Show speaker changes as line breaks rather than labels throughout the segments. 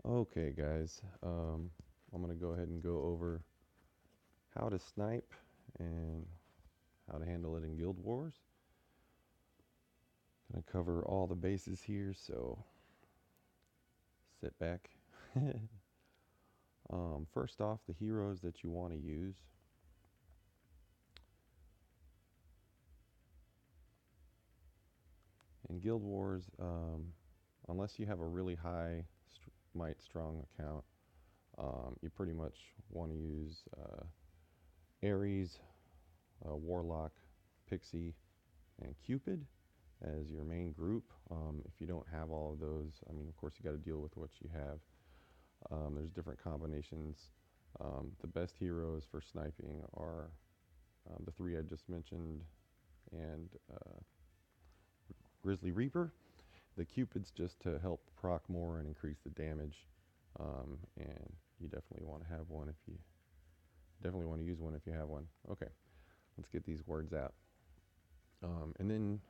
Okay, guys, I'm going to go ahead and go over how to snipe and how to handle it in Guild Wars. Going to cover all the bases here, so sit back. First off, the heroes that you want to use. In Guild Wars, unless you have a really high might strong account, you pretty much want to use Ares, Warlock, Pixie, and Cupid as your main group. If you don't have all of those, I mean, of course, you got to deal with what you have. There's different combinations. The best heroes for sniping are the three I just mentioned and Grizzly Reaper. The Cupid's just to help proc more and increase the damage. And you definitely want to have one if you definitely want to use one if you have one. Okay, let's get these words out. And then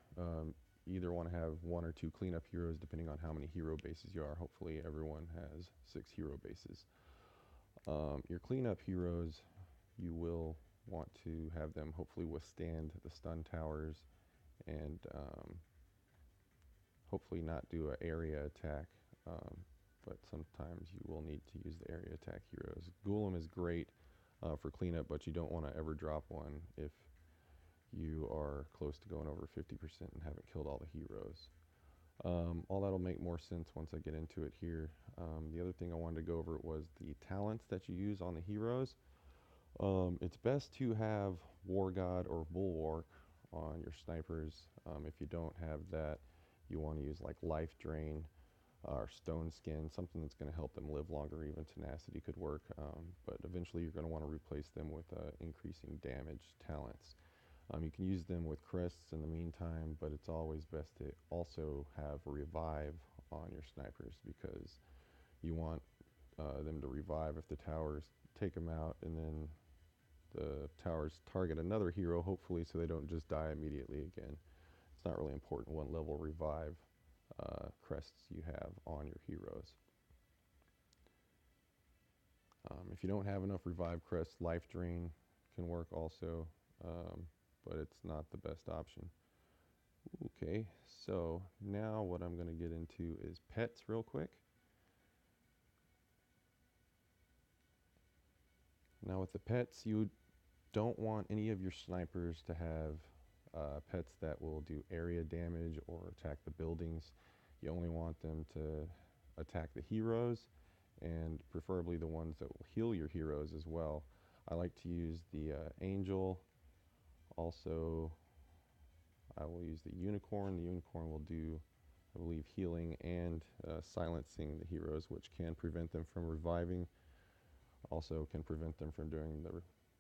you either want to have one or two cleanup heroes depending on how many hero bases you are. Hopefully everyone has 6 hero bases. Your cleanup heroes, you will want to have them hopefully withstand the stun towers and hopefully not do an area attack. But sometimes you will need to use the area attack heroes. Golem is great for cleanup, but you don't want to ever drop one if you are close to going over 50% and haven't killed all the heroes. All that'll make more sense once I get into it here. The other thing I wanted to go over was the talents that you use on the heroes. It's best to have War God or Bulwark on your snipers. If you don't have that, you want to use like Life Drain or Stone Skin, something that's going to help them live longer. Even Tenacity could work, but eventually you're going to want to replace them with increasing damage talents. You can use them with crests in the meantime, but it's always best to also have revive on your snipers because you want them to revive if the towers take them out, and then the towers target another hero, hopefully, so they don't just die immediately again. It's not really important what level revive crests you have on your heroes. If you don't have enough revive crests, Life Drain can work also, but it's not the best option. Okay, so now what I'm going to get into is pets real quick. Now with the pets, you don't want any of your snipers to have pets that will do area damage or attack the buildings. You only want them to attack the heroes and preferably the ones that will heal your heroes as well. I like to use the angel. Also, I will use the unicorn. The unicorn will do, I believe, healing and silencing the heroes, which can prevent them from reviving. Also can prevent them from doing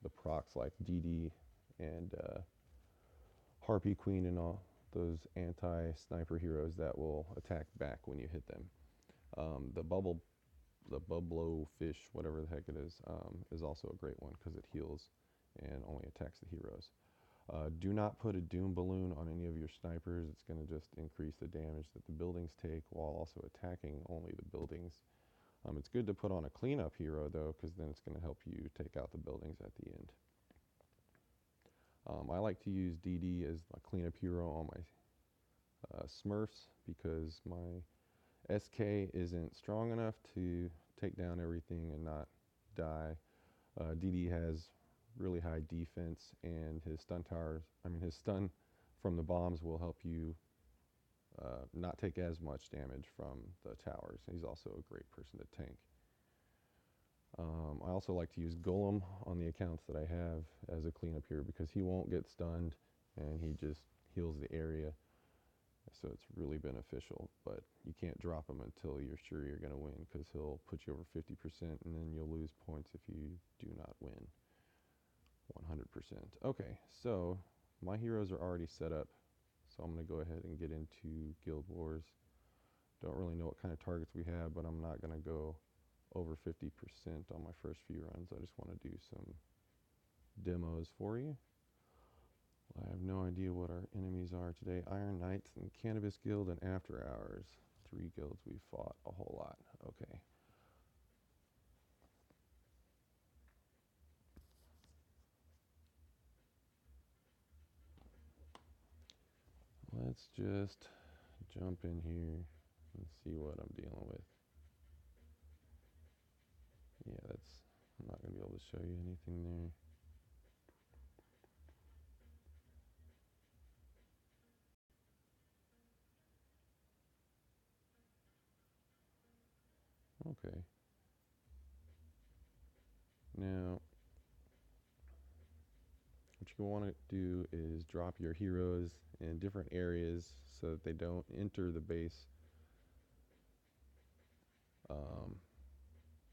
the procs like DD and Harpy Queen and all those anti-sniper heroes that will attack back when you hit them. The Bublo fish, whatever the heck it is also a great one because it heals and only attacks the heroes. Do not put a doom balloon on any of your snipers. It's going to just increase the damage that the buildings take while also attacking only the buildings. It's good to put on a cleanup hero though, because then it's going to help you take out the buildings at the end. I like to use DD as a cleanup hero on my Smurfs because my SK isn't strong enough to take down everything and not die. DD has really high defense, and his stun towers, his stun from the bombs will help you not take as much damage from the towers. He's also a great person to tank. I also like to use Golem on the accounts that I have as a cleanup here because he won't get stunned and he just heals the area. So it's really beneficial, but you can't drop him until you're sure you're going to win because he'll put you over 50% and then you'll lose points if you do not win 100%. Okay, so my heroes are already set up, so I'm going to go ahead and get into Guild Wars. Don't really know what kind of targets we have, but I'm not going to go over 50% on my first few runs. I just want to do some demos for you. I have no idea what our enemies are today. Iron Knights and Cannabis Guild and After Hours. 3 guilds we fought a whole lot. Okay. let's just jump in here and see what I'm dealing with. Yeah, I'm not going to be able to show you anything there. Okay. Now, what you want to do is drop your heroes in different areas so that they don't enter the base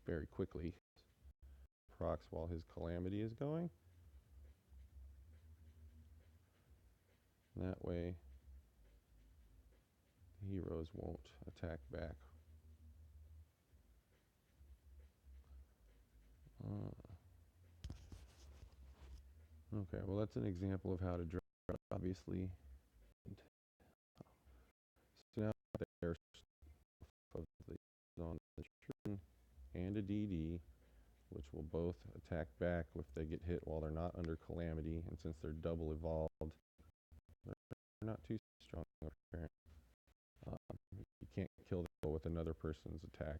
very quickly. Procs while his calamity is going. That way, the heroes won't attack back. Okay, well that's an example of how to drop, obviously. So now there's on the Shuriken and a DD, which will both attack back if they get hit while they're not under calamity, and since they're double evolved, they're not too strong. You can't kill them with another person's attack,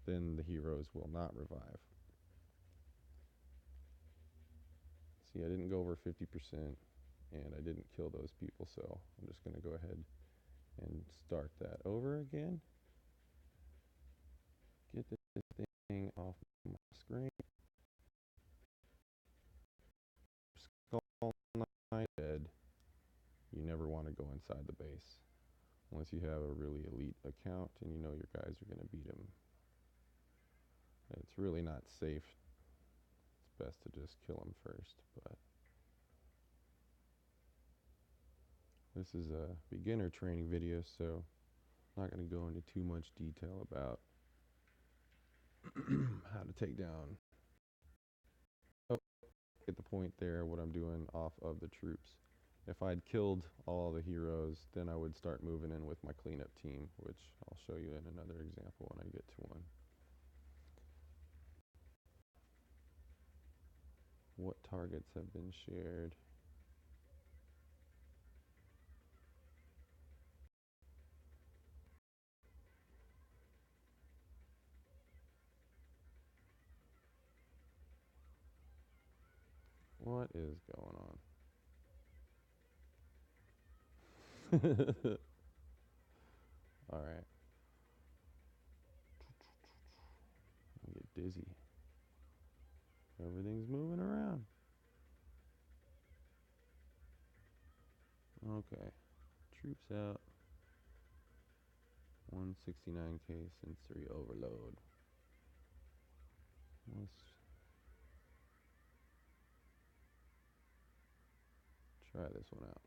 then the heroes will not revive. See, I didn't go over 50%, and I didn't kill those people, so I'm just going to go ahead and start that over again. Get this thing off my screen. Skull Knight dead. You never want to go inside the base unless you have a really elite account and you know your guys are going to beat him. It's really not safe. It's best to just kill him first, but this is a beginner training video, so I'm not going to go into too much detail about how to take down. Oh, get the point there, what I'm doing off of the troops. If I'd killed all the heroes, then I would start moving in with my cleanup team, which I'll show you in another example when I get to one. What targets have been shared? What is going on? Alright. I get dizzy. Everything's moving around. Okay. Troops out. 169k sensory overload. Let's try this one out.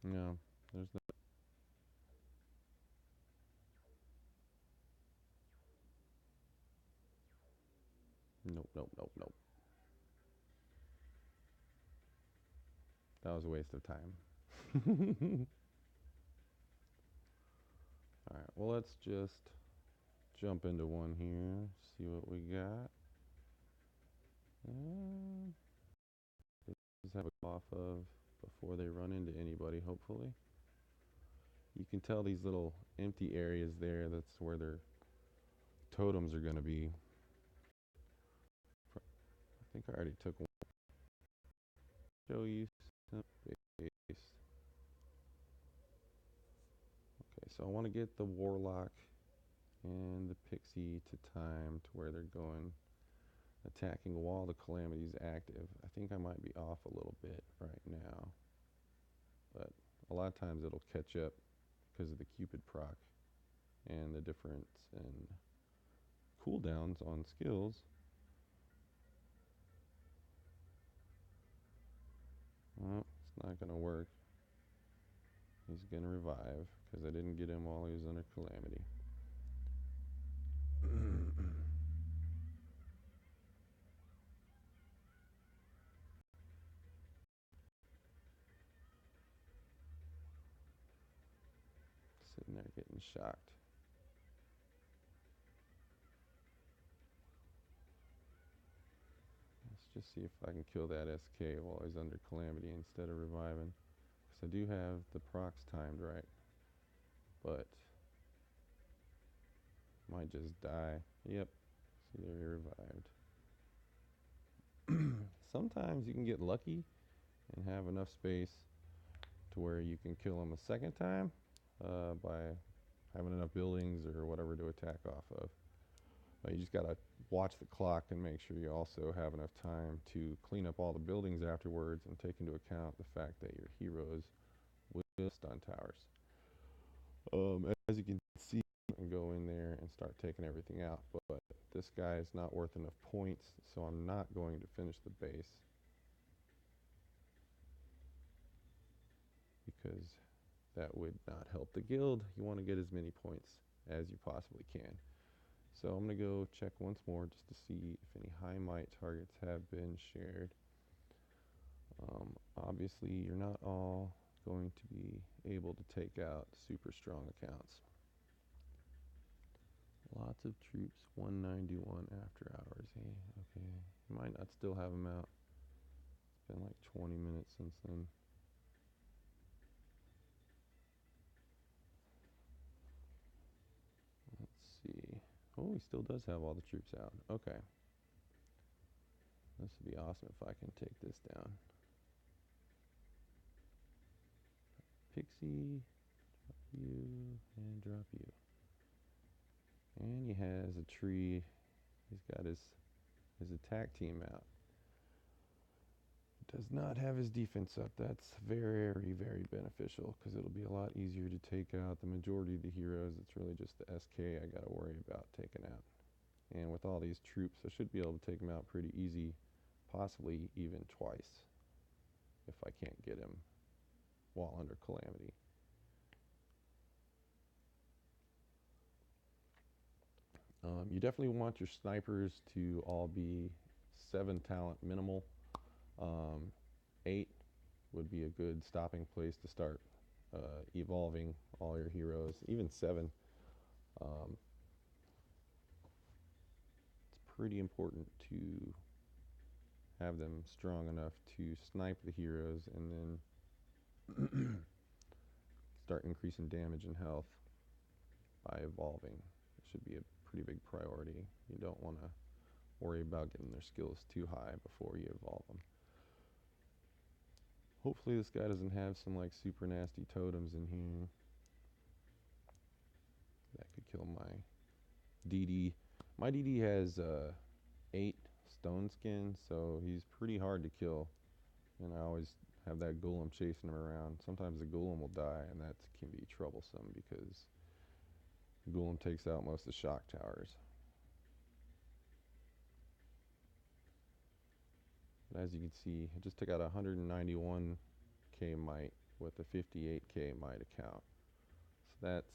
No, there's no. Nope, nope, nope, nope. That was a waste of time. Alright, well, let's just jump into one here, see what we got. Just have a off of before they run into anybody, hopefully. You can tell these little empty areas there, that's where their totems are going to be. I think I already took one. Show you some base. Okay, so I want to get the Warlock and the Pixie to time to where they're going attacking while the Calamity is active. I think I might be off a little bit right now, but a lot of times it'll catch up because of the Cupid proc and the difference in cooldowns on skills. Well, it's not going to work. He's going to revive because I didn't get him while he was under Calamity. Sitting there getting shocked. just see if I can kill that SK while he's under Calamity instead of reviving. Because I do have the procs timed right. But might just die. Yep. See, there he revived. Sometimes you can get lucky and have enough space to where you can kill him a second time by having enough buildings or whatever to attack off of. But you just gotta watch the clock and make sure you also have enough time to clean up all the buildings afterwards and take into account the fact that your heroes will stun towers. As you can see, you can go in there and start taking everything out, but this guy is not worth enough points, so I'm not going to finish the base because that would not help the guild. You want to get as many points as you possibly can. So I'm going to go check once more just to see if any high might targets have been shared. Obviously, you're not all going to be able to take out super strong accounts. Lots of troops, 191 after hours. Hey, okay, you might not still have them out. It's been like 20 minutes since then. Let's see. Oh, he still does have all the troops out. Okay. This would be awesome if I can take this down. Pixie, drop you, and drop you. And he has a tree. He's got his attack team out. Does not have his defense up. That's very, very beneficial because it'll be a lot easier to take out the majority of the heroes. It's really just the SK I got to worry about taking out. And with all these troops, I should be able to take him out pretty easy, possibly even twice if I can't get him while under Calamity. You definitely want your snipers to all be 7 talent minimal. 8 would be a good stopping place to start evolving all your heroes, even 7. It's pretty important to have them strong enough to snipe the heroes and then start increasing damage and health by evolving. It should be a pretty big priority. You don't want to worry about getting their skills too high before you evolve them. Hopefully this guy doesn't have some like super nasty totems in here. That could kill my DD. My DD has 8 stone skin, so he's pretty hard to kill. And I always have that golem chasing him around. Sometimes the golem will die, and that can be troublesome because the golem takes out most of the shock towers. But as you can see, I just took out 191k might with a 58k might account. So that's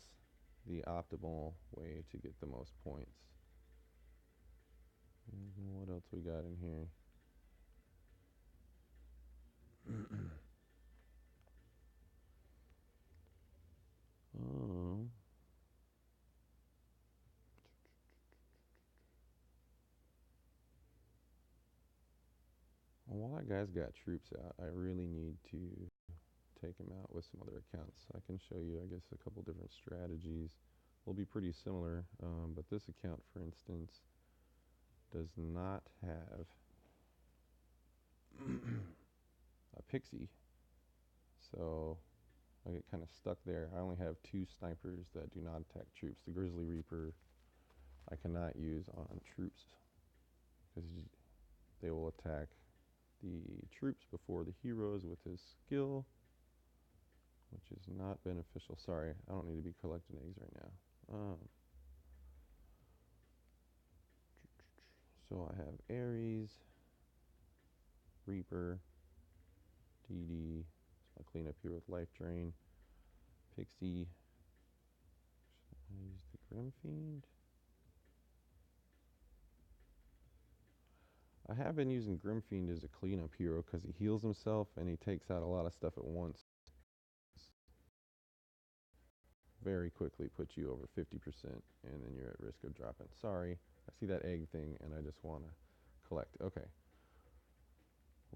the optimal way to get the most points. And what else we got in here? Oh. Well, while that guy's got troops out, I really need to take him out with some other accounts. I can show you, I guess, a couple different strategies. Will be pretty similar, but this account, for instance, does not have a pixie, so I get kind of stuck there. I only have 2 snipers that do not attack troops. The Grizzly Reaper I cannot use on troops because they will attack the troops before the heroes with his skill, which is not beneficial. Sorry, I don't need to be collecting eggs right now. So I have Ares, Reaper, DD, so I'll clean up here with Life Drain, Pixie. Should I use the Grim Fiend? I have been using Grim Fiend as a cleanup hero because he heals himself and he takes out a lot of stuff at once. Very quickly puts you over 50% and then you're at risk of dropping. Sorry, I see that egg thing and I just want to collect. Okay.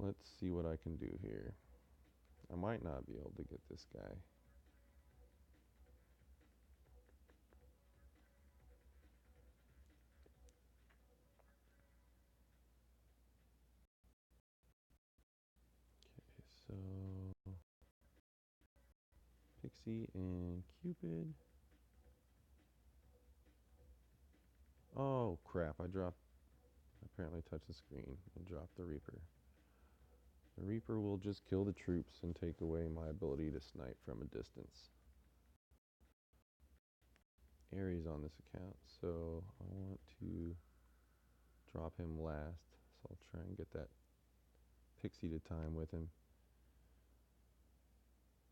Let's see what I can do here. I might not be able to get this guy. So Pixie and Cupid. Oh crap, I apparently touched the screen and dropped the Reaper. The Reaper will just kill the troops and take away my ability to snipe from a distance. Ares on this account, so I want to drop him last. So I'll try and get that Pixie to time with him.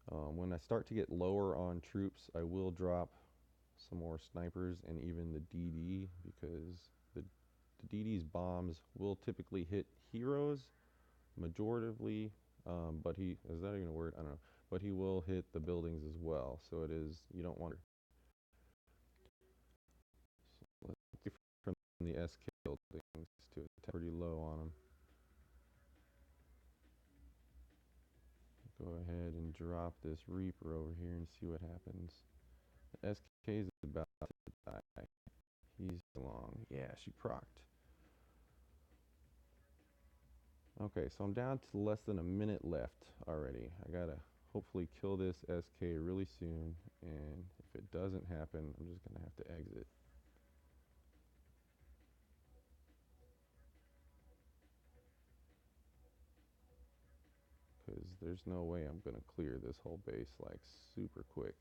When I start to get lower on troops, I will drop some more snipers and even the DD, because the DD's bombs will typically hit heroes majoritively, but is that even a word? I don't know. But he will hit the buildings as well, so you don't want to. So let's get from the SK buildings to attack pretty low on them. Go ahead and drop this Reaper over here and see what happens. The SK is about to die. He's long. Yeah, she procced. Okay, so I'm down to less than a minute left already. I gotta hopefully kill this SK really soon, and if it doesn't happen, I'm just gonna have to exit. Because there's no way I'm gonna clear this whole base like super quick.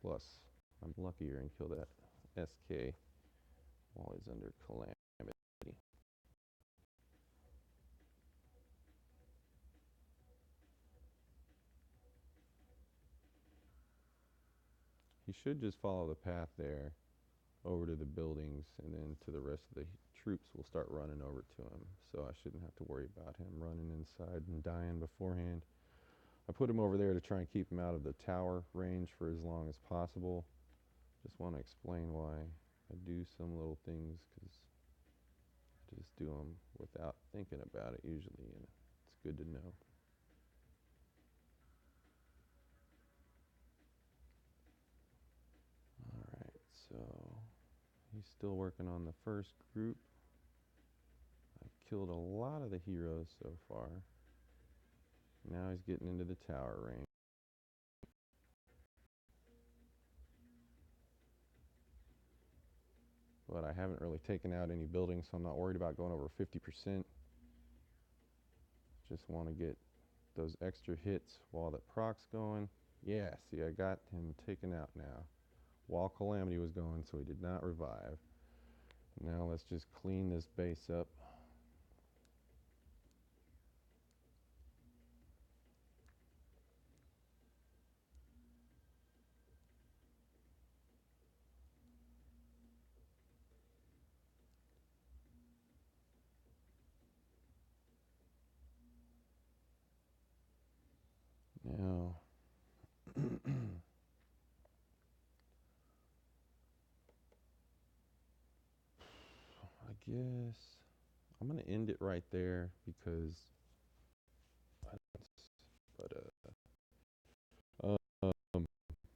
Plus, I'm luckier and kill that SK while he's under calamity. He should just follow the path there over to the buildings, and then to the rest of the troops will start running over to him. So I shouldn't have to worry about him running inside and dying beforehand. I put him over there to try and keep him out of the tower range for as long as possible. Just want to explain why I do some little things, because I just do them without thinking about it usually, and it's good to know. Alright, so he's still working on the first group. I've killed a lot of the heroes so far. Now he's getting into the tower range. But I haven't really taken out any buildings, so I'm not worried about going over 50%. Just want to get those extra hits while the proc's going. Yeah, see, I got him taken out now while Calamity was going, so he did not revive. Now let's just clean this base up. Now, I guess I'm going to end it right there, because